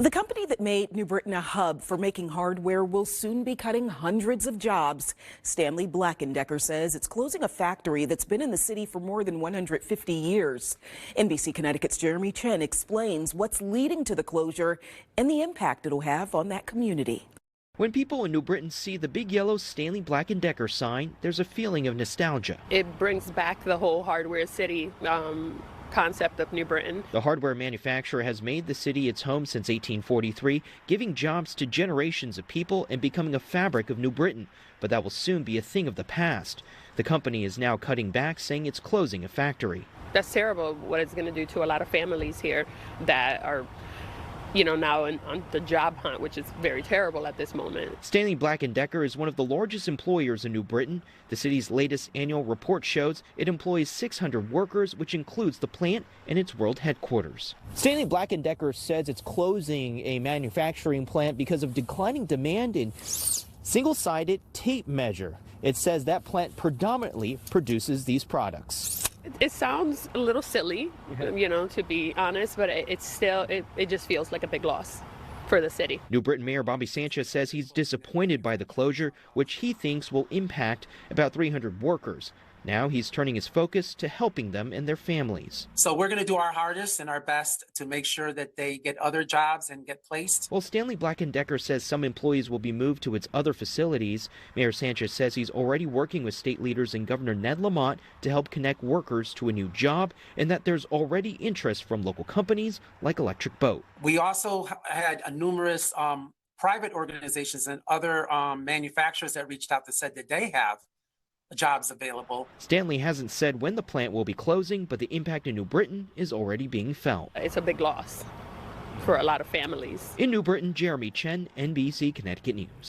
The company that made New Britain a hub for making hardware will soon be cutting hundreds of jobs. Stanley Black Decker says it's closing a factory that's been in the city for more than 150 years. NBC Connecticut's Jeremy Chen explains what's leading to the closure and the impact it'll have on that community. When people in New Britain see the big yellow Stanley Black Decker sign, there's a feeling of nostalgia. It brings back the whole hardware city concept of New Britain. The hardware manufacturer has made the city its home since 1843, giving jobs to generations of people and becoming a fabric of New Britain. But that will soon be a thing of the past. The company is now cutting back, saying it's closing a factory. That's terrible what it's going to do to a lot of families here that are now on the job hunt, which is very terrible at this moment. Stanley Black Decker is one of the largest employers in New Britain. The city's latest annual report shows it employs 600 workers, which includes the plant and its world headquarters. Stanley Black Decker says it's closing a manufacturing plant because of declining demand in single-sided tape measure. It says that plant predominantly produces these products. It sounds a little silly, to be honest, but it just feels like a big loss for the city. New Britain Mayor Bobby Sanchez says he's disappointed by the closure, which he thinks will impact about 300 workers. Now he's turning his focus to helping them and their families. So we're going to do our hardest and our best to make sure that they get other jobs and get placed. Well, Stanley Black Decker says some employees will be moved to its other facilities. Mayor Sanchez says he's already working with state leaders and Governor Ned Lamont to help connect workers to a new job, and that there's already interest from local companies like Electric Boat. We also had numerous private organizations and other manufacturers that reached out that said that they have jobs available. Stanley hasn't said when the plant will be closing, but the impact in New Britain is already being felt. It's a big loss for a lot of families. In New Britain, Jeremy Chen, NBC Connecticut News.